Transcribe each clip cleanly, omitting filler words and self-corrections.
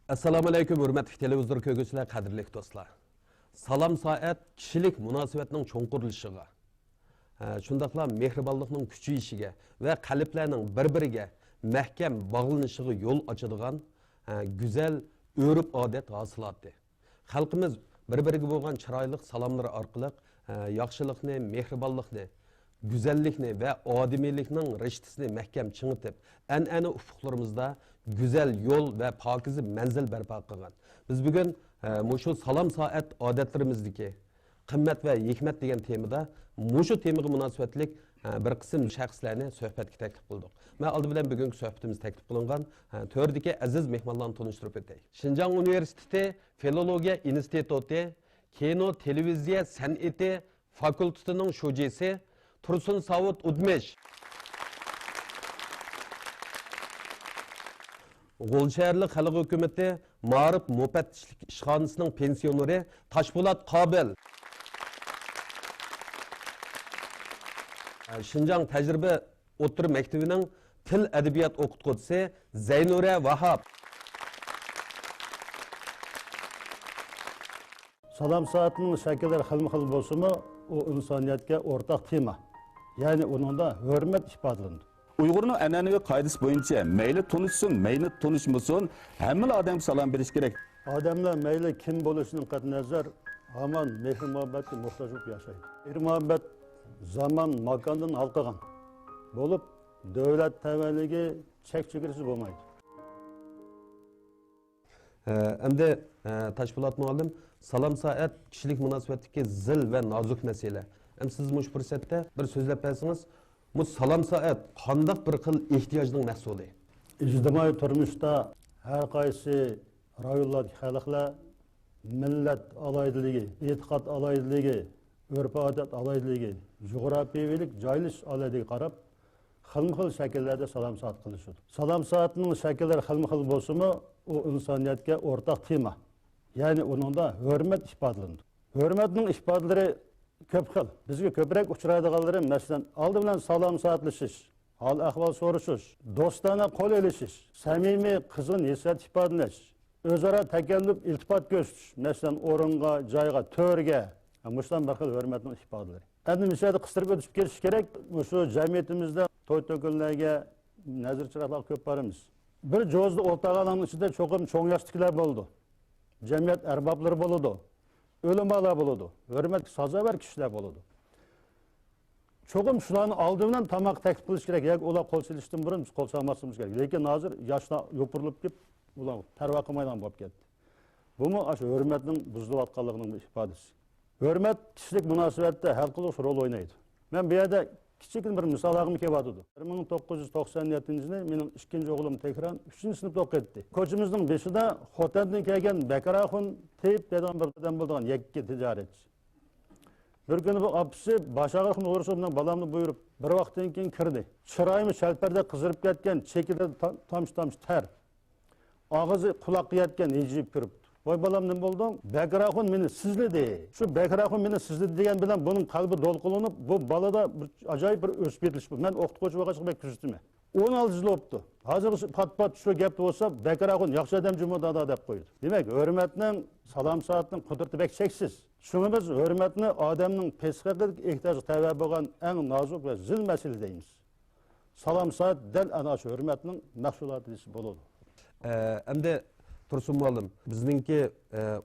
Assalomu alaykum, hurmatli televizor ko'rguvchilar, qadrli do'stlar. Salom soat kishilik munosabatning cho'nqirishiga, shundaqla mehribonlikning kuchayishiga va qalblarning bir-biriga mahkam bog'lanishiga yo'l ochadigan go'zal urf-odat hosiloti. Xalqimiz bir-biriga bo'lgan chiroyli salomlar orqali yaxshilikni, mehribonlikni, güzellikni ve ademiylikning rishtisini mahkam chingitib, an'ana ufuqlarimizda güzel yol ve pakizi manzil barpo qilgan. Biz bugun mushu salom soat odatlarimizdagi qimmat va hikmat degan temada mushu temaga munosabatlik bir qism shaxslarni suhbatga taklif qildik. Men oldi bilan bugungi suhbatimiz taklif qilingan to'rdagi aziz mehmonlarni tanishtirib o'tay. Xinjiang Universiteti Filologiya instituti Kino televiziya san'ati fakultetining shujisi Tursun Savut Udmesh. G'olshaharlik xalq hukumati Ma'rif mufattishlik ishxonasining pensioneri Toshpo'lat Qobil. Xinjiang tajriba o'rta maktabining til adabiyot o'qituvchisi Zaynura Vahab. Salom soatining shakllari xilma-xil bo'lsa-mu, u insoniyatga o'rtaq tema. Yani onun da hürmet ifadelandı. Uygur'un an'anaviy qoidasi bo'yicha mayli tunishsin, mayli tunishmasin, hamma odam salom berish kerak. Odamlar mayli kim bo'lishidan qat'iy nazar hamon mehr-muhabbatga muhtoj bo'lib yashaydi. Mehr-muhabbat zaman, makondan halqagan bo'lib, davlat tavalligi chek-chegarasiz bo'lmaydi. Endi Toshpo'lat muallim, salom soat kishilik munosabatdagi zil va nozik masala. Siz mush fursatda bir so'zlab bersangiz, bu salom soat qanday bir xil ehtiyojning mahsuli? İctimai turmuşda her qaysi rayonlardagi xalqlar millat alaydiligi, e'tiqod alaydiligi, urf-odat alaydiligi, jug'rafiyalik joylash alaydiligi qarab, xilma-xil shakllarda salom soat qilishadi. Salom soatining shakllari xilma-xil bo'lsa-mu, u insoniyatga o'rtaq tema. Ya'ni uningda hurmat ifodalanadi. Hurmatning ifodalari köp xil. Bizga ko'proq uchraydiganlari masalan, oldi bilan salom soatlashish, hol ahvol so'rashish, do'stona qo'l elishish, samimiy qizg'in hissiyat ifodalash, o'zaro takalluf iltifot ko'rsatish, masalan, o'ringa, joyga, to'rga, mushtan bir xil hurmatning ifodalari. Endi misali qistirib o'tib ketish kerak. Shu jamiyatimizda to'y-to'kinlarga nazar chiroqlar ko'p boramiz. Bir jo'zli o'rtog'alarning ichida cho'qim cho'ng yoshliklar bo'ldi. Jamiyat arboblari bo'ldi. Ölümalar buludu. Hürmet sazaver kişiler buludu. Çoğum şuların aldığından tamak teklif kılış gerek. Ya ola kol siliştin burun biz kol salmasımız gerek. Lekin hazır yaşına yopurulup gip ulan tervakimaydan bop geldi. Bu mu aşı hürmetin buzlu atkalığının bir ifadesi. Hürmet kişilik münasebette her kılıç rol oynaydı. Ben bir yerde küçük bir misal ağımı kebadıdı. 1997'de benim ikinci oğlum tekrar 3. sınıfta okudu. Koçumuzun beşinde Xotan'dan gelgen Bekarahun teyip dedim bir adam bulduğun yekki ticaretçi. Bir gün bu apısı başağırkın uğruşundan balamını buyurup bir vaktin keyin kirdi. Çırayımı şelperde kızırıp ketken, çekildi tamış ter. Ağzı kulak yetken eciyip kiripti. Vay balam ne buldum? Bekarahun beni sizledi. Şu Bekarahun beni sizledi diyen bilen bunun kalbi dolkulunup bu balada acayip bir öspetiliş bu. Ben okutkoçu vakasık bek küstüme. 16 yıl optu. Hazır pat şu gepti olsa Bekarahun yakşı adam cumhurda da dep koydu. Demek hürmetinin salam saatinin kudreti bek çeksiz. Şunu biz hürmetini adamın peskaklık ihtiyacı tevbe olan en nazuk ve zil mesele deyimiz. Salam saat del ana şu hürmetinin mahsulatı desi buludu. Endi Tursun muallim, bizningki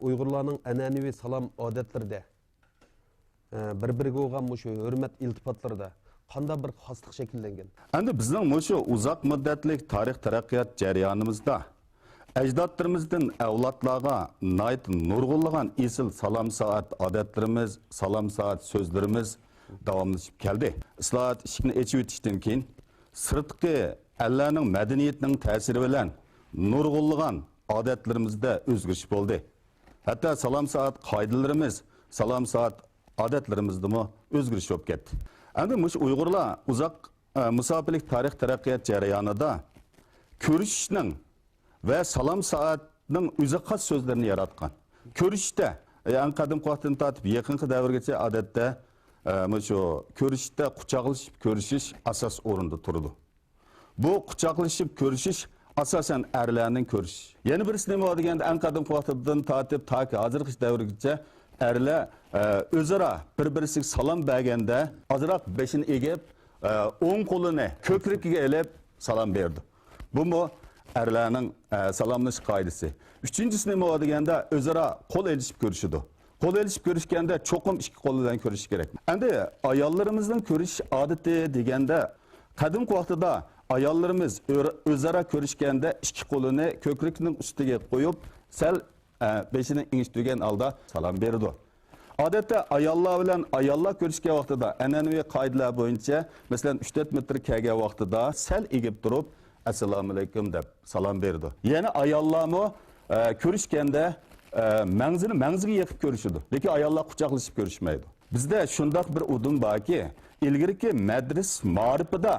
Uyg'urlarning an'anaviy salom odatlarida bir-biriga bo'lgan mushu hurmat iltifotlarida qanday bir xoslik shakllangan? Endi bizning mushu uzoq muddatlik tarix taraqqiyot jarayonimizda ajdodlarimizdan avlodlarga nayt nurg'unlagan esil salom soat odatlarimiz, salom soat so'zlarimiz davomlashib keldi. Islohot ishini echib o'tishdan keyin sirtqi allarning madaniyatining ta'siri bilan nurg'unlagan odatlarimizda o'zgarish bo'ldi. Hatto salom soat qoidalarimiz, salom soat odatlarimizda mu o'zgarish bo'lib ketdi. Endi mush Uyg'urlar uzoq musofirlik tarix taraqqiyot jarayonida ko'rishishning va salom soatning o'zi xos so'zlarini yaratgan. Ko'rishda eng qadimgi vaqtdan tortib yaqinqi davrgacha odatda mushu ko'rishda quchoqlashib ko'rishish asos o'rinda turdi. Bu quchoqlashib ko'rishish asosan erlarning ko'rishi. Yana birisi nima deganda eng qadimgi vaqtdan tortib toki hozirgi davrgacha erlar o'zaro bir-birisiga salom berganda ozroq beshini egib, o'ng qo'lini ko'krigiga ilib salom berdi. Bu mu erlarning salomlash qoidasi. Uchinchisi nima deganda o'zaro qo'l elishib ko'rishidi. Qo'l elishib ko'rishganda cho'qim ikki qo'l bilan ko'rish kerak. Endi ayollarimizning ko'rish odati deganda qadimgi vaqtda ayollarimiz o'zaro ko'rishganda ikki qo'lini ko'krikning ustiga qo'yib, sal beshini ingishtirgan holda salom berdi. Odatda ayollar bilan ayollar ko'rishgan vaqtida an'anaviy qoidalar bo'yicha, masalan 3-4 metr kelgan vaqtida sal egib turib, assalomu alaykum deb salom berdi. Yana ayollarmi ko'rishganda mangziga yaqib ko'rishadi. Lekin ayollar quchoqlashib ko'rishmaydi. Bizda shundoq bir udum borki, ilgirki madras ma'rifida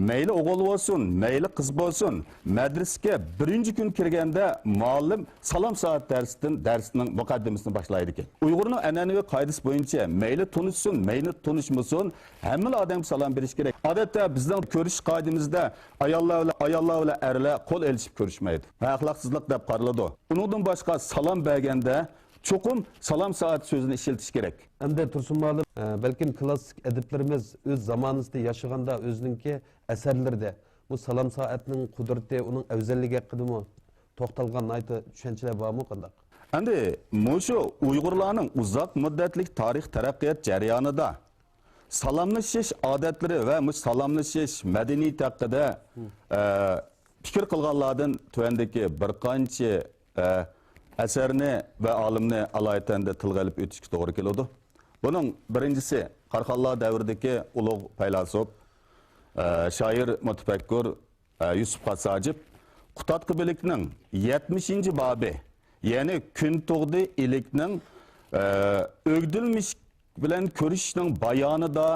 mayli o'g'il bo'lsin, mayli qiz bo'lsin, madrasaga birinchi kun kirganda muallim salom soat darsining muqaddimasini boshlaydi ekan. Uyg'urning an'anaviy qoidasi bo'yicha mayli tunishsin, mayli tunishmasin, hamma odam salom berish kerak. Odatda bizning ko'rish qoidamizda ayollar bilan erlar qo'l elishib ko'rishmaydi. Axloqsizlik deb qaraladi. Uningdan boshqa salom berganda cho'qim salom soat so'zini ishiltish kerak. Endi Tursun muallim, balkim klassik adiblarimiz o'z zamonasida yashaganda o'zininki asarlarda bu salom soatning qudrati, uning afzalligi haqida to'xtalgan aytı tushunchalar bormi qanday? Endi mushu Uyg'urlarning uzoq muddatlik tarix taraqqiyot jarayonida salomlashish odatlari va salomlashish madaniyati haqida fikr qilganlardan tuvandagi bir qancha asarni va olimni alohida tilga olib o'tishga to'g'ri keladi. Buning birinchisi Qarqonlar davridagi ulug' faylasuf, shoir, mutafakkur Yusuf Qasajib Qutatqi bilikning 70-bobi, ya'ni kun tug'di ilikning o'gdilmish bilan ko'rishning bayonida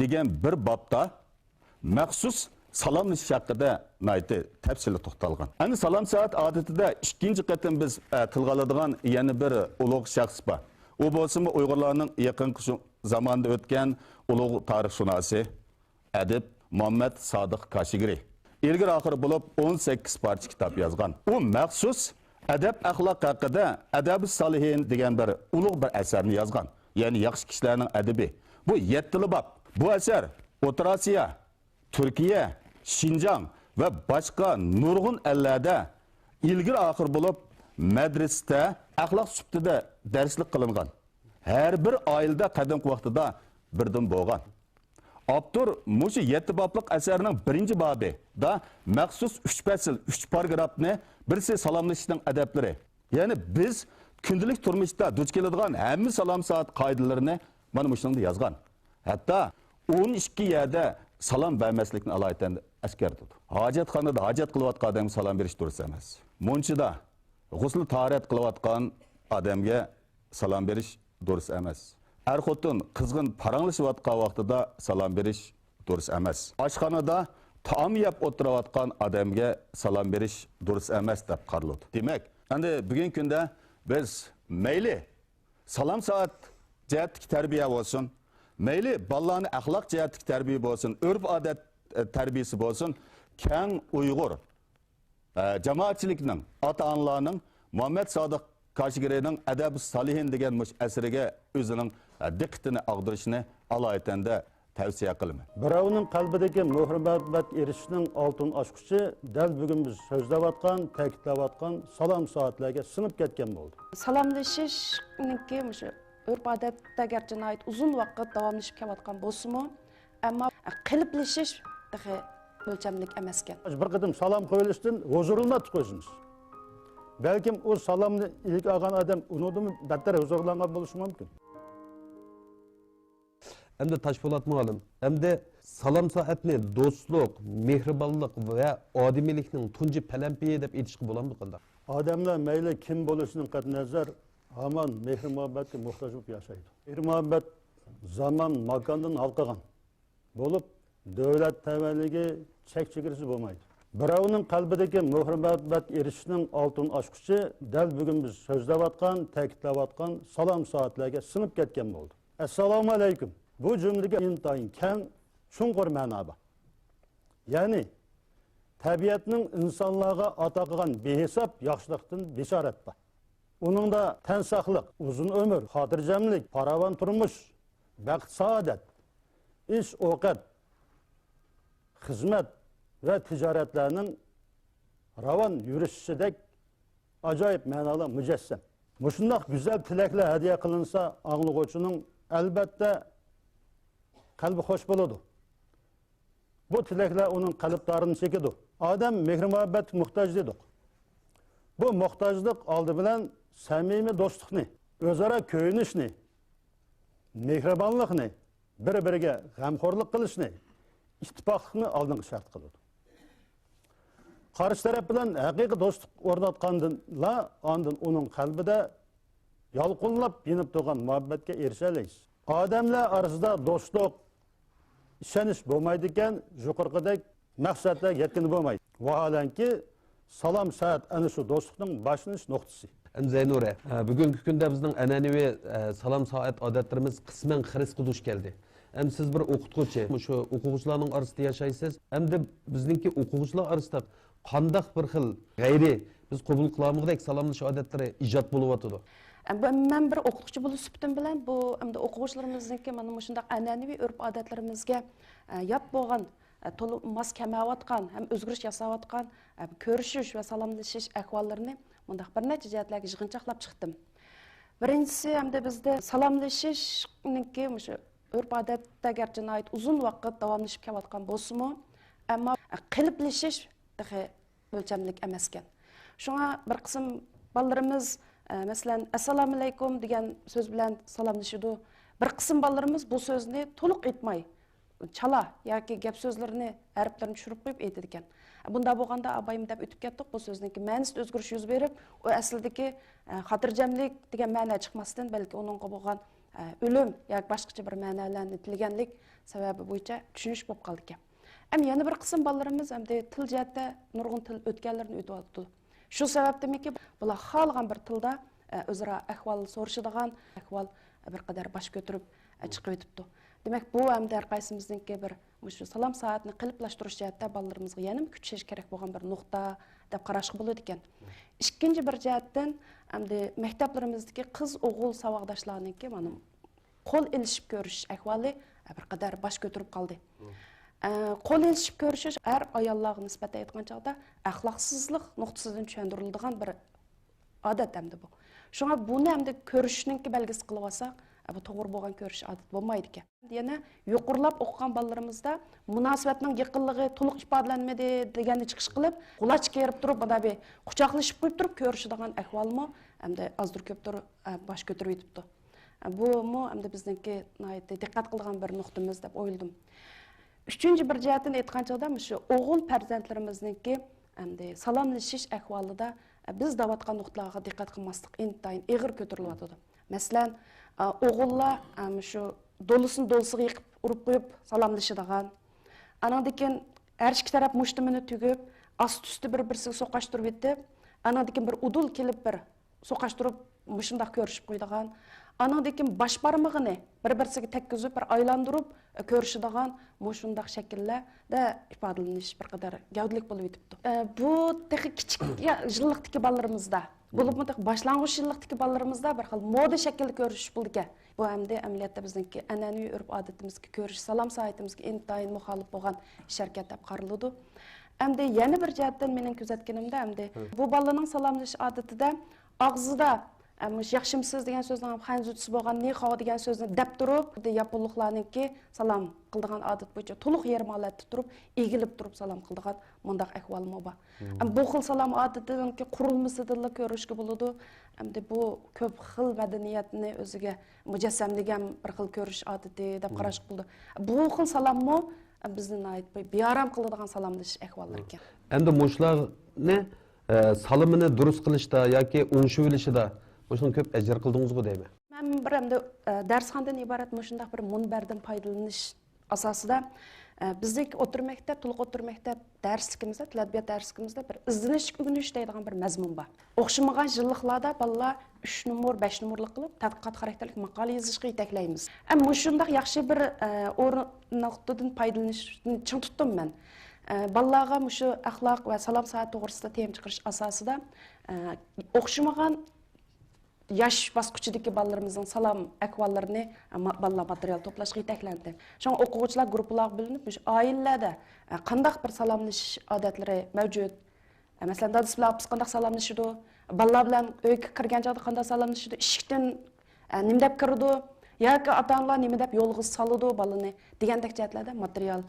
degan bir bobda maxsus salomlashish haqida nayti tafsili to'xtalgan. Endi salom soat odatida ikkinchi qatim biz tilga oladigan yana bir ulug' shaxs bor. U bo'lsa Uyg'urlarning yaqin zamonda o'tgan ulug' tarixshunosi, adib Muhammad Sodiq Kashigiri. Ilgari oxir bo'lib 18 parcha kitob yozgan. U maxsus adab axloq haqida Adab-us Solihin degan bir ulug' bir asarni yozgan. Ya'ni yaxshi kishilarning adabi. Bu 7 bob. Bu asar O'rta Osiyo, Turkiya, Şinjan ve başka nurg'un ellarda ilgir oxir bo'lib madrasada axloq subtida darslik qilingan. Har bir oilada qadimgi vaqtida birdan bo'lgan. Avtor mushu 7 bobliq asarning birinchi bobi da maxsus 3 fasl, 3 paragrafni birisi salomlashishning adablari. Ya'ni biz kundalik turmushda duch keladigan hamma salom soat qoidalarini mana shunda yozgan. Hatto 12 yerda salom bermaslikni alohida askardi. Hojatxonada hojat qilayotgan odamga salom berish durust emas. Munchida g'usl tahorat qilayotgan odamga salom berish durust emas. Er xotin qizg'in paranglashayotgan vaqtida salom berish durust emas. Oshxonada taom yeb o'tirayotgan odamga salom berish durust emas deb qaraladi. Demak, endi bugungi kunda biz mayli salom soat jihatdagi tarbiya bo'lsin, mayli bolalarni axloq jihatdagi tarbiya bo'lsin, urf odat tarbiyasi bo'lsin, keng Uyg'ur jamoatchilikning, ota-onalarning Muhammad Sodiq Kashigirining Adab-us Solihin degan mush asriga o'zining diqqatini ag'dirishni alohida tavsiya qilaman. Birovning qalbidagi mehr-muhabbat erishishning oltin ochqichi dal bugun biz so'zlayotgan, ta'kidlayotgan salom soatlarga sinib ketgan bo'ldi. Salomlashishninki shu urf odatda garchi uzun vaqt davomlashib kelayotgan bo'lsa-mu, ammo qiliblashish o'lchamlik emas ekan. Bir qadim salom qo'yilishdan huzurlanib qo'yishimiz. Balkim o salomni ilk olgan odam undan battar huzurlangan bo'lishi mumkin. Endi Toshpo'lat muallim, endi salom soatni do'stlik, mehribonlik va odimiylikning tunji palampiyi deb aytishga bo'ladimi qanday? Odamlar mayli kim bo'lishidan qat'iy nazar hamon mehr-muhabbatga muhtoj bo'lib yashaydi. Mehr-muhabbat zaman, makondan halqagan bo'lib, davlat tavalligi chek-chegarasi bo'lmaydi. Birovning qalbidagi mehr-muhabbat erishishning oltin ochqichi dal bugun biz so'zlayotgan, ta'kidlayotgan salom soatlarga sinib ketgan bo'ldi. Assalomu alaykum. Bu cümlege intayin keng, çungur ma'no bor. Ya'ni tabiatning insonlarga ato qilgan behisob yaxshilikdan bishorat bor. Uningda tan saqliq, uzun umr, xotirjamlik, farovon turmush, baxt saodat, ish ovqat, xizmat va tijoratlarning ravon yurishidek ajoyib ma'nolar mujassam. Mushundoq go'zal tilaklar hadiya qilinsa, anglovchining albatta qalbi xo'sh bo'ladi. Bu tilaklar uning qalblarini chekidi. Odam mehr-muhabbatga muhtoj dedik. Bu muhtojlik oldi bilan samimiy do'stlikni, o'zaro ko'yinishni, mehribonlikni, bir-biriga g'amxo'rlik qilishni, ittifoqlikni oldingi shart qiladi. Qarshi taraf bilan haqiqiy do'stlik o'rnatgandan ondan uning qalbida yolqinlab yenib turgan muhabbatga erishalaysiz. Odamlar orasida do'stlik, ishonish bo'lmaydi ekan, yuqorqidek maqsadlarga yetkin bo'lmaydi. Vaholanki salom saat ana shu do'stlikning boshlanish nuqtasi. Zeynure, bugungi kunda bizning an'anaviy salom soat odatlarimiz qisman xirisga duch keldi. Hem siz bir o'qituvchi, shu o'quvchilarning orasida yashaysiz, hamda bizningki o'quvchilar orasida qandaq bir xil g'ayri biz qabul qilamizdek salomlash odatlari ijod bo'lyotdi. Men bir o'qituvchi bo'lish sifatim bilan bu hamda o'quvchilarimizniki mana shunday an'anaviy urf-odatlarimizga yot bo'lgan, to'liq mos kamayotgan, ham o'zgarish yasayotgan ko'rishish va salomlashish ahvollarini bundaq bir necha jihatlarga yig'inchoqlab chiqdim. Birinchisi hamda bizda salomlashishninki shu urf-odatga garchi uzun vaqt davomlashib kelayotgan bo'lsa-mu, ammo qiliblashish o'lchamlik emas ekan. Shunga bir qism bolalarimiz masalan assalomu alaykum degan so'z bilan salomlashadi. Bir qism bolalarimiz bu so'zni to'liq aytmay, chala yoki gap so'zlarini, harflarni tushirib qo'yib aytadi ekan. Bunda bo'lganda abayim deb o'tib ketdik, bu so'zningki ma'nosida o'zgarish yuz berib, u aslidagi xotirjamlik degan ma'no chiqmasdan, balki uningga bo'lgan o'lim yoki boshqacha bir ma'nolarni tilganlik sababi bo'yicha tushunish bo'lib qoldi ekan. Hem yana bir qism bolalarimiz hamda til jihatda nurg'un til o'tganlarni o'tyapti. Shu sababdimiki bular xohlagan bir tilda o'zaro ahvol so'rashadigan, ahvol bir qadar bosh ko'tarib chiqib o'tibdi. Demak, bu hamda har qaysimizningki bir shu salom soatni qiliblashtirish jihatda bolalarimizga yana kuchash kerak bo'lgan bir nuqta deb qarashga bo'ladi ekan. Ikkinchi bir jihatdan hamda maktablarimizdagi qiz o'g'il savodashlarningki mana qo'l ilishib ko'rish ahvoli bir qadar bosh ko'tarib qoldi. Qo'l ilishib ko'rishish har ayollarga nisbatan aytgan chog'da axloqsizlik nuqtasidan tushuntiriladigan bir odat hamda bu. Shunga buni hamda ko'rishninki belgisi qilib olsak, bu to'g'ri bo'lgan ko'rish odat bo'lmaydi ekan. Yana yuqorilab o'qigan bolalarimizda munosabatning yaqinligi to'liq ifodalanmadi deganni chiqish qilib, quloch kerib turib, mana bu quchoqlashib qo'yib turib ko'rishadigan ahvolmi hamda ozdir ko'pdir bosh ko'tarib yetibdi. Bu hamda bizningki diqqat qilgan bir nuqtamiz deb o'yladim. Üçüncü bir jihatdan aytgan chog'da shu o'g'il farzandlarimizningki hamda salomlashish ahvolida biz davatgan nuqtalarga diqqat qilmaslik intayin ig'ir ko'tarilyotdi. Masalan, o'g'illar shu do'lisini do'lisiga yiqib urib qo'yib salomlashadigan. Andan keyin har ikki taraf mushtimini tugib, ast-usti bir-birisiga so'qashtirib yetib, andan keyin bir udul kelib bir so'qashtirib mushundaq ko'rishib qo'yadigan. Andan keyin bosh barmog'ini bir-birisiga tekkizib, bir aylantirib ko'rishadigan mushundaq shakllarda ifodalanish bir qadar gavdalik bo'lib yetibdi. Bu kichik yillikdagi bolalarimizda, bo'libmi boshlang'ich yillikdagi bolalarimizda bir xil moda shaklda ko'rishish bo'ldi ekan. Bu hamda amaliyotda bizningki an'anaviy urf-odatimizga ko'rish, salom soatimizga intayin muxolif bo'lgan ish harakat deb qaraladi. Hamda yana bir jihatdan mening kuzatganimda hamda bu bolaning salomlash odatida og'zida yaxshimisiz degan so'zning hanzuchisi bo'lgan ni xavo degan so'zni deb turib, yaponliklarningki salom qildigan odat bo'yicha to'liq yarim holatda turib, egilib turib salom qildigan mundaq ahvolmi bor. Bu xil salom odatiningki qurilmasidan ko'rishga bo'ladi. Hamda bu ko'p xil madaniyatni o'ziga mujassamlagan bir xil ko'rish odati deb qarashga bo'ladi. Bu xil salommi bizning bearam qiladigan salomlash ahvollari ekan. Endi mushlarni salomini durust qilishda yoki o'ngshib olishida Boşuna köp ecir kıldığınızı deymi? Ben bir hem de dershaneden ibaret şundaq bir munberden faydalanish asasida bizdeki otur mektep, to'liq otur mektep derslikimizde, tiladbiyat derslikimizde bir izlanish, o'rganish deydigan bir mazmun bor. O'xshamagan yilliklarda bolalar 3 numar, 5 numurlik qilib tadqiqot xarakterlik maqola yozishga yetaklaymiz. Ammo shundaq yaxshi bir o'rindan foydalanishni ching tutdim men. Балаларға мұшы әхлақ və salam saat toğrısında teyim çıxırış asasıda oxşumağan yaş basqıçıdaki balalarımızın salam əhvallarını balalar material toplaşığı yetəkləndi. Şoň oquvchilar gruppalar bilinib, ailələrdə qandaq bir salamlaşış adətləri mövcud. Məsələn, dadası bilan apası qandaq salamlaşıdı, balalar bilan öykə kirgan çağda qandaq salamlaşıdı, işikdən nima deb kirdi, yoki ota-onalar nima deb yo'lga soladi balani degandek jihatlarda material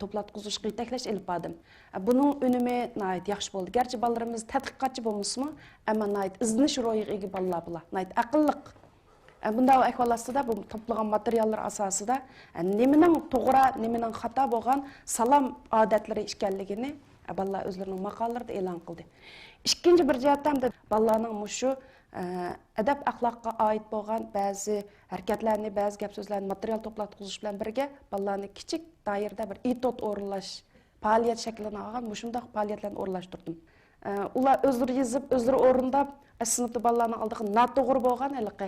to'platqizishga yetaklash ilib bordim. Buning unumi nihoyat yaxshi bo'ldi. Garchi balalarimiz tadqiqotchi bo'lmasmi, ammo nihoyat izlanish ro'yiga ega balalar bular. Nihoyat aqlliq. Bunday ahvol ostida bu to'plagan materiallar asosida nimaning to'g'ri, nimaning xato bo'lgan salom odatlari ekanligini balalar o'zlarining maqolalarida e'lon qildi. Ikkinchi bir jihatdan ham balalarning mushu adab axloqqa oid bo'lgan ba'zi harakatlarni, ba'zi gap so'zlarni material to'platqizish bilan birga balalarni kichik doirada bir etod o'rinlash faoliyat shaklini olgan mushundaq faoliyatlarni o'rinlashtirdim. Ular o'zlari yozib, o'zlari o'rindab, sinfda balalarning oldiga noto'g'ri bo'lgan haliqi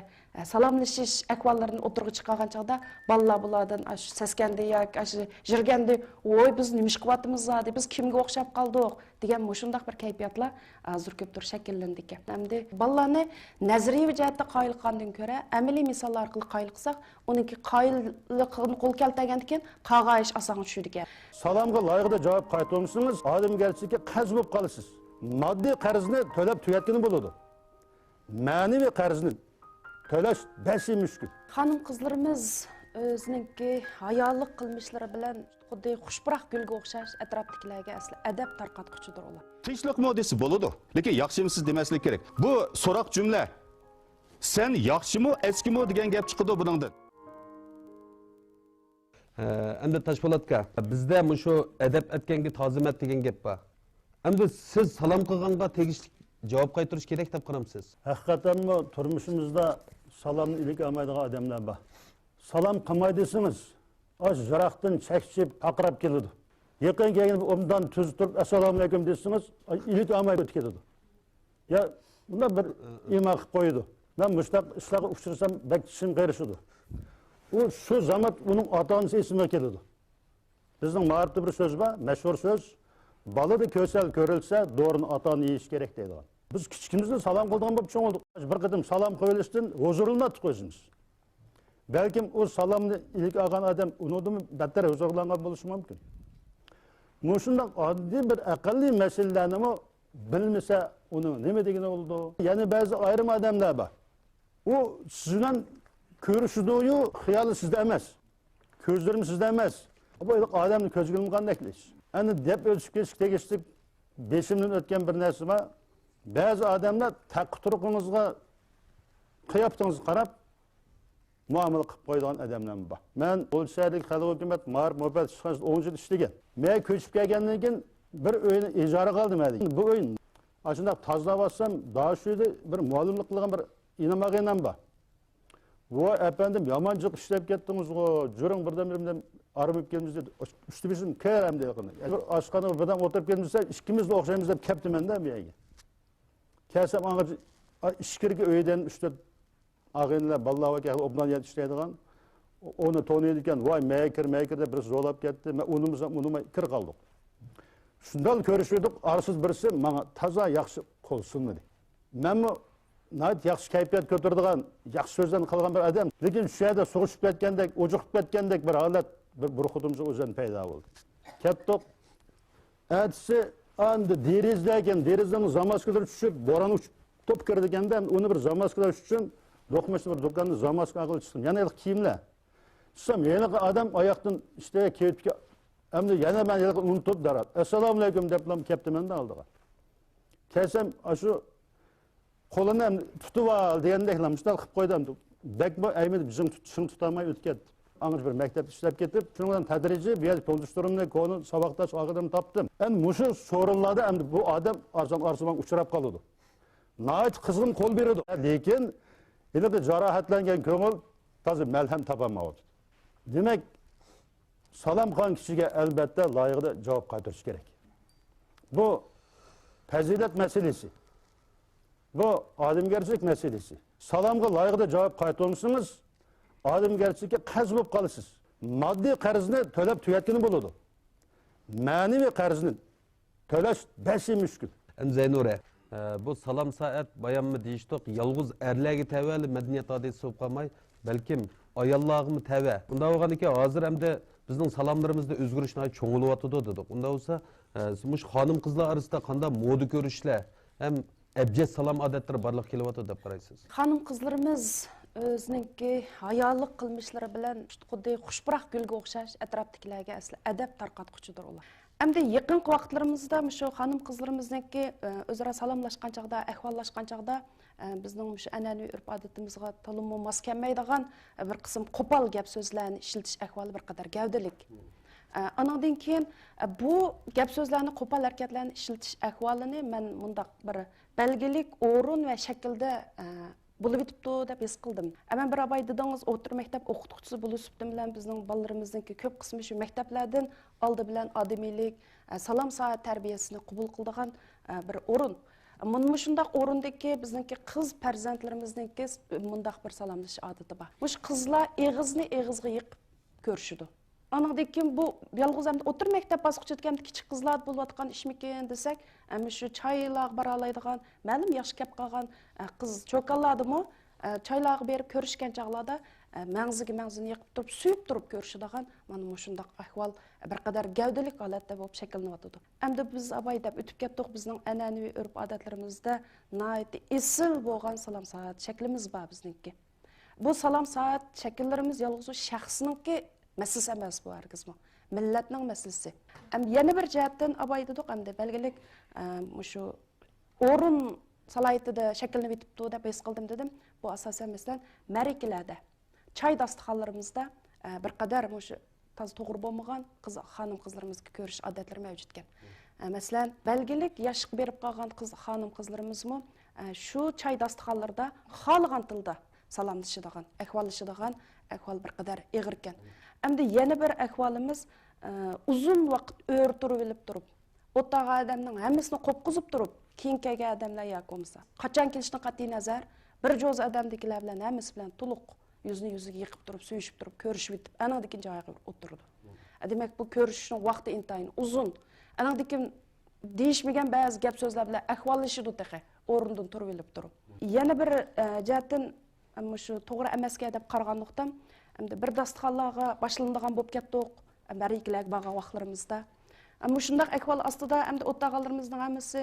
salomlashish ahvollarini o'tirg'i chiqargan chog'da balalar bulardan shu saskandi yoki shu jirgandi, "Voy, biz nima ish qilyapmiz zodi, biz kimga o'xshab qoldik" degan mushundaq bir kayfiyatlar hozir ko'pdir shakllandi ekan. Hamda balalarni nazariy jihatda qoyil qilgandan ko'ra, amaliy misollar orqali qoyil qilsak, uniki qoyillikni qo'l keltirgandan keyin qag'ayish oson tushadi ekan. Salamga loyiqida javob qaytarmasangiz, odamgarchilikka qarz bo'lib qolasiz. Moddiy qarzni to'lab tugatgani bo'ladi. Ma'naviy qarzni to'lash basi mushkul. Xanım qizlarimiz o'zininki hayollik qilmishlari bilan xuddi xushbiroq gulga o'xshash atrofdagilarga asli adab tarqatquchidir ular. Tinchlik modisi bo'ladi, lekin yaxshimisiz demaslik kerak. Bu so'roq jumla. Sen yaxshimi, eskimi degan gap chiqadi buningdan. Endi Toshpo'latga bizda shu adab etganga tozimat degan gap bor. Endi siz salom qilganga tegishli javob qaytarish kerak deb qaramsiz. Haqiqatanmi turmushimizda salomni ilik olmaydigan odamlar bor. Salom qilmay desangiz, osh jiroqdan chakchib aqrab keladi. Yaqin kelgan o'mdan tuz turib assalomu alaykum desangiz, ilik olmay o'tib ketadi. Ya bunda bir ima qilib qo'ydi. Men mushtaq ishlarga uchrasam bak tishim qirishidi. U shu zamat uning ota-onasi esimga keladi. Bizning ma'rifda bir so'z bor, mashhur so'z. Balada kösel görülse doğrunu atan yiyiş gerek deydi. Biz küçükümüzde salam kıldıgan bu çoğun olduk. Bir kıdım salam koyuluştun, huzurulmadık özümüz. Belki o salamını ilk ağan adam unudu mu better huzurlangan buluşu mümkün. Muşundan adli bir akıllı meselelerini mi bilmese onu ne mi degine oldu? Yani bazı ayrım adamlar var. O sizinle görüşüdüğü hıyalı sizde emez. Közlerim sizde emez. Bu adamın közgülümü kandakleş. Yani dep ölçüp geçtik, beşimden ötken bir narsa var. Bazı adamlar takı turuqunuzga kıyaptığınızı qarab, muamele qilib qo'yadigan adamlar bor. Men Polshalik xalq hukumat ma'rif muhabbat chiqarish 10 yil ishlagan. Men ko'chib kelgandan keyin bir uyni ijara qildim hali. Bu uy ashunda tozalab olsam, daha shuyda bir muallimlik qilgan bir inamag'inam bor. Voy efendim yamanchiq ishlab ketdingiz-ku, juring birdan arımıp geldiğimizde üstü bizim kerem diye yakında. Aşkana buradan oturup geldiğimizde ikimiz de okşayımızda keptim ben de mi yani? Kelsem ağacı işkirki öğeden üstü ağınla ballava ki obdan yetiştirdiğin onu tonuyordukken vay meyker de birisi zorlap gitti. Unuma kır kaldık. Şundan görüşüyorduk arsız birisi bana taza yakşı kolsun dedi. Ben bu nayt yaxshi kayfiyat ko'taradigan, yaxshi so'zdan qilgan bir odam, lekin shu yerda sug'ishib ketgandek, o'jiqib ketgandek bir holat bir xudimcha o'zidan paydo bo'ldi. Ketdik. Atsi endi derizdan zamaskalar tushib, bo'ron uchib top kirdiganda uni bir zamaskalar uchun do'qmashli bir do'konda zamaska qilib chiqdim. Yana kiyimlar. Tushsam, yana odam oyoqdan işte ketib, endi yana men unutib darat. Assalomu alaykum deb ketdim endi oldiga. Kelsam, shu qo'lini tutib ol degandek mustaq qilib qo'ydim. Bekbo aymi bizim tutishini tutamay o'tib ketdi. Angır bir mektepte ishlab ketib, shundan tadrijiy bu yer to'ldirishtirimni konu saboqdash og'adim topdim. Endi mushu so'rinlarda endi bu odam arzuman uchrab qoldi. Nayt qizg'in qo'l berdi. Lekin endi jarohatlangan ko'ngil toza malham topolmaydi. Demak, salom qilgan kishiga albatta loyiqda javob qaytarish kerak. Bu fazilat masalasi. Bu odamgarchilik masalasi. Salomga loyiqda javob qaytarmasangiz, odamgarchilikka qarz bo'lib qolasiz. Moddiy qarzni to'lab tugatgani bo'ladi. ma'naviy qarzni to'lash basi mushkul. Zeynure, bu salam saat bayan mı deyiştik, yalğız erlerge təvəli mədəniyyət adeti olub qalmay, bəlkim ayallığı mı təvə. Bunda olğan ki, hazır həm də bizning salamlarımızda özgürüşünə çoğuluvatıdı dedik. Bunda olsa, muş xanım qızlar arasında qanda moda görüşlər, həm əbcəd salam adətləri barlıq kelivatıdı deb qaraysiz. Xanım qızlarımız özününki hayalıq qılmışları bilan xuddi xushbiroq gulga o'xshash atrofdagilarga asli adab tarqatquchidir ular. Endi yaqinqi vaqtlarimizda shu xonim qizlarimizniki o'zaro salomlashgan chaqda, ahvollashgan chaqda bizning shu an'anaviy urf odatimizga to'liq mos kelmaydigan bir qism qo'pol gap so'zlarni ishlatish ahvoli bir qadar gavdalik. Anandan keyin bu gap so'zlarni qo'pol harakatlarni ishlatish ahvolini men bundaq bir belgilik o'rin va shaklda bo'lib bitibdi deb his qildim. Ama bir abay dedingiz, o'tir maktab o'qituvchisi bo'lishibdi bilan bizning bolalarimizningki ko'p qismi shu maktablardan oldi bilan odamiylik, salom soat tarbiyasini qabul qiladigan bir o'rin. Mana shundaq o'rindagi bizningki qiz farzandlarimizningki mundaq bir salomlash odati bor. Bu qizlar eg'izni eg'izga yiqib ko'rishidi. Anaqdan keyin bu yolg'iz ham o'tir maktab bosqichida kichik qizlar bo'layotgan ishmikan desak, ana shu choylar baralaydigan, ma'lum yaxshi gap qilgan qiz cho'kalladimi, choylarga berib ko'rishgan chaqlarda mangzini yiqib turib, suyib turib ko'rishadigan mana shundaq ahvol bir qadar gavdalik holatda bo'lib shakllanyotdi. Endi biz abay deb o'tib ketdik, bizning an'anaviy urf odatlarimizda nihoyat esil bo'lgan salom soat shaklimiz bor bizningki. Bu salom soat shakllarimiz yolg'iz shaxsningki meselesi emas bu herkesme. Milletning meselesi. Yana bir jihatdan abay dedik, hamda belgilik şu o'rin salaytida shakllanib bitibdi deb his qildim dedim. Bu asosan masalan ma'rakalarda, choy dasturxonlarimizda bir qadar shu toz to'g'ri bo'lmagan xonim qizlarimizga ko'rish odatlari mavjud ekan. Masalan, belgilik yosh berib qolgan xonim qizlarimizmi shu choy dasturxonlarida xohlagan tilda salomlashadigan, ahvollashadigan ahvol bir qadar ig'ir ekan. Endi yana bir ahvolimiz uzun vaqt o'rtirib olib turib, o'rtaga odamning hammasini qo'qqizib turib, keyin kelgan odamlar yoki bo'lmasa, qachon kelishini qat'iy nazar, bir jo'z odamdagilar bilan hammasi bilan to'liq yuzni yuziga yiqib turib, suyishib turib, ko'rishib bitib, anaqdagi joyga o'tirdi. Demak, bu ko'rishishning vaqti intayin uzun. Anaqdagi deyishmagan ba'zi gap so'zlar bilan ahvollashidi taqa, o'rnidan turib olib turib. Yana bir jihatdan shu to'g'ri emasga deb qaraganlikdan bir dasturxonlarga boshlanadigan bo'lib ketdik, ma'rakalarga borgan vaqtlarimizda. Ammo shundaq ahvol ostida hamda o'rtog'alarimizning hammasi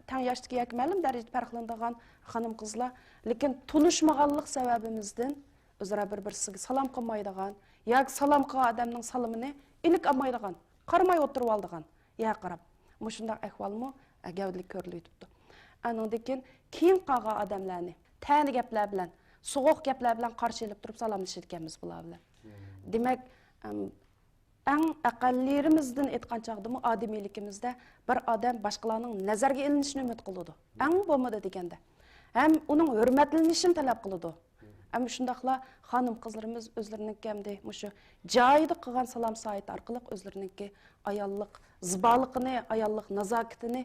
tang yoshdagi yoki ma'lum darajada farqlanadigan xonim qizlar, lekin tunishmaganlik sababimizdan o'zaro bir-birisiga salom qilmaydigan yoki salom qilgan odamning salomini ilik olmaydigan, qaramay o'tirib oldigan, ya qarab. Mana shundaq ahvolmi gavdalik ko'rilyapti. Andan keyin qolgan odamlarni tani gaplar bilan soğuk gaplar bilan qarshi olib turib salomlashayotganmiz bular bilan. Demak, eng aqallirimizdan aytgan chaqdimi odamiyligimizda bir odam boshqalarning nazarga ilinishini umid qiladi. Eng bo'lmadi deganda, ham uning hurmatlanishini talab qiladi. Ama shundaqla xonim qizlarimiz o'zlarininki hamda shu joyida qilgan salom soat orqali o'zlarininki ayollik ziboligini, ayollik nazokatini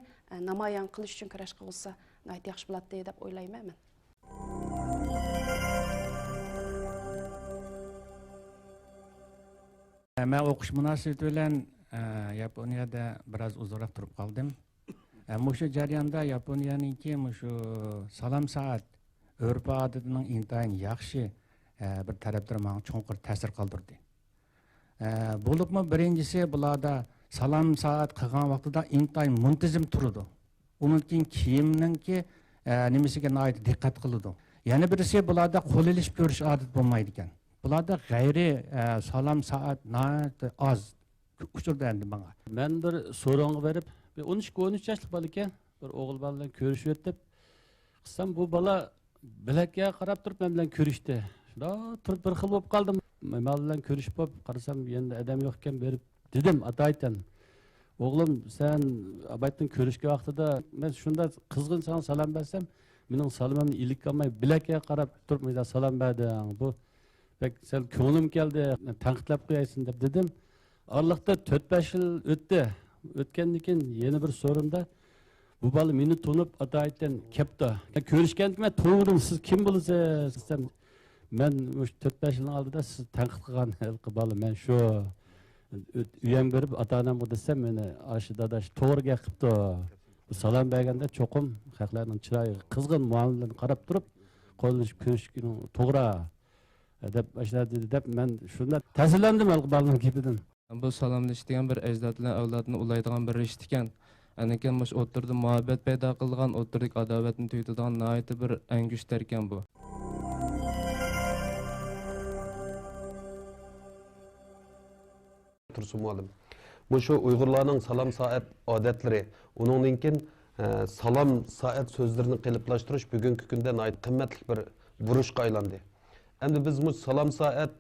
namoyon qilish uchun kurash qilsa, nihoyat yaxshi bo'ladi deb o'ylayman men. Ben okuş münasebeti bilen Japonya'da biraz uzorak durup kaldım. Şu jarayanda Japonya'nınki şu salam saat örf adetinin intayin yaxşı bir tarafları bana çoğunqur ta'sir kaldırdı. Bulup mu birincisi bularda salam saat kılgan vaxtıda intayin muntizim turudu. Onun kiyimninki nimesiga ait dikkat kılıdı. Yani birisi bularda kol ilişip görüş adet bulmaydı iken. Bularda gayri salam saat az uçurdu endi bana. Ben bir soruğunu verip 12-13 yaşlık bala iken bir oğul baladan görüşüp ötüp kıssam bu bala bilekке qarab turib men bilan ko'rishdi. Shunda turib bir xil bo'lib qoldim. Men bilan ko'rishib bo'lib qarasam endi odam yo'q ekan berib dedim ataytan. O'g'lim sen abaytdan ko'rishga vaqtida men shunda qizg'in sana salom bersam, mening salomimni ilik olmay bilekке qarab turib menga salom berding. Bu bek sen ko'nglim keldi, tanqidlab qo'yaysan deb dedim. Orliqda 4-5 yil o'tdi. O'tgandan keyin yana bir so'rinda bu bala meni tunib ataytan kepti. Ko'rishgandan keyin to'g'ri siz kim bo'lasiz desam, men 4-5 yil oldida siz tanqid qilgan bala men shu uyam berib ata onamga desam meni aşı dadaş to'g'ri gap qilibdi. Salom berganda cho'qim xalqlarning chiroyiga qizg'in muomaladan qarab turib qo'lini ko'rishgin to'g'ri deb başladı deb men shunda ta'sirlandim balning gapidan. Bu salomlash degan bir ajdodlar avlodni ulaydigan bir rish ekan. Anakan mush o'tirdi muhabbat paydo qilgan, o'tirdik adovatni tuydigan nihoyatda bir angushtar ekan bu. Tursun muallim. Bu şu Uygurlarning salom soat odatlari, uningdan keyin salom soat so'zlarini qiliblashtirish bugungi kunda nihoyat qimmatli bir burishga aylandi. Endi biz bu salom soat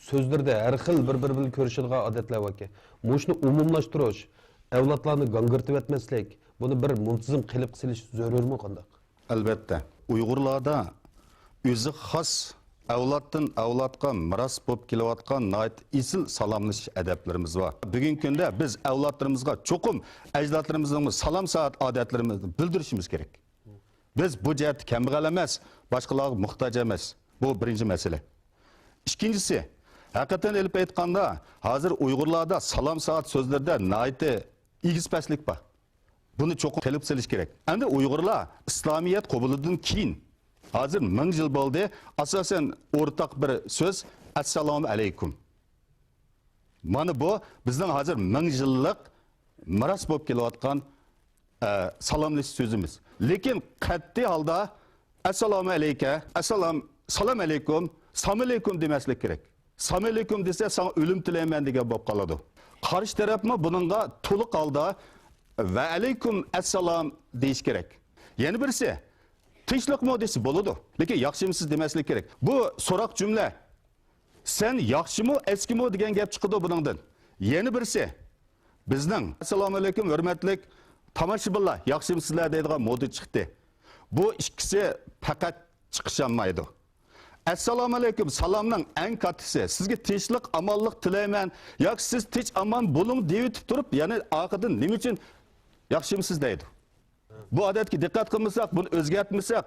so'zlarda har xil bir-biri bilan ko'rishadigan odatlar bor ekan. Mushni umumlashtirish, avlodlarni gangirtib etmaslik, buni bir muntazam qilib qilish zarurmi qanday? Albatta. Uyg'urlarda o'zi xos avloddan avlodga miros bo'lib kelayotgan nihoyat isil salomlashish adablarimiz bor. Bugungi kunda biz avlodlarimizga cho'qim ajdodlarimizning salom soat odatlarimizni bildirishimiz kerak. Biz bu jihat kambag'al emas, boshqalarga muhtoj emas. Bu birinchi masala. İkincisi, hakikaten elip aytganda, hozir Uyg'urlarda salom soat so'zlarda nihoyat igizpaslik bor. Buni cho'qim qilib silish kerak. Endi Uyg'urlar İslamiyet qabulidan keyin hozir 1000 yil bo'ldi, asosan o'rtaq bir so'z assalomu alaykum. Mana bu bizning hozir 1000 yillik miros bo'lib kelayotgan salomlash so'zimiz. Lekin qat'iy holda assalomu alayka, salam alaykum, salam alaykum demaslik kerak. Salam alaykum desa sana o'lim tilayman degan bo'lib qoladi. Qarshi tarafmi buningga to'liq holda va alaykum assalom deyish kerak. Yana birisi tinchlik modisi bo'ladi. Lekin yaxshimisiz demaslik kerak. Bu so'roq jumla. Sen yaxshimi, eskimi degan gap chiqadi buningdan. Yana birisi bizning assalomu alaykum hurmatli tomoshabinlar, yaxshimisizlar deydigan modi chiqdi. Bu ikkisi faqat chiqishamaydi. Assalomu alaykum salomning eng kattasi. Sizga tinchlik, amonlik tilayman. Yoki siz tinch amon bo'ling deb turib, ya'ni oqidan nima uchun yaxshimisiz deydi. Bu odatga diqqat qilmasak, buni o'zgartmasak,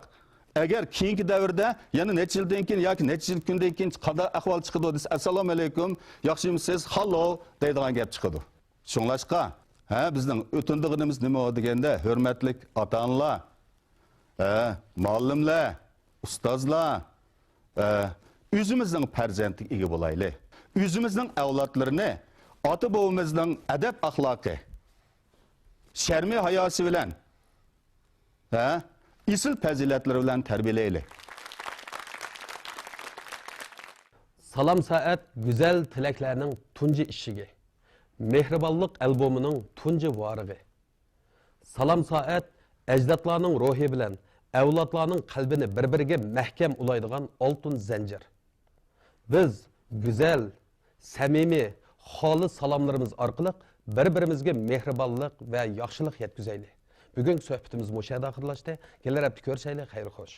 agar keyingi davrda yana necha yildan keyin yoki necha yil kundan keyin qanday ahvol chiqadi desa, assalomu alaykum, yaxshimisiz, hallo deydigan gap chiqadi. Shunglashqa, bizning o'tindig'imiz nima deganda, hurmatli ota-onalar, muallimlar, ustozlar, o'zimizning farzandiga ega bo'laylik. O'zimizning avlodlarini ota-bobomizning adab axloqi, sharmi hayosi bilan, isil fazilatlari bilan tarbiyalaylik. Salom soat güzel tilaklarning tunji ishigi, mehribonlik albomining tunji vorig'i. Salom soat ajdodlarning ruhi bilan avlodlarning qalbini bir-biriga mahkam ulaydigan oltin zanjir. Biz güzel, samimiy, xolis salomlarimiz orqali bir-birimizga mehribonlik va yaxshilik yetkazaylik. Bugungi suhbatimiz mushada oxirlashdi. Kelar hafta ko'rishaylik. Xayr xo'sh.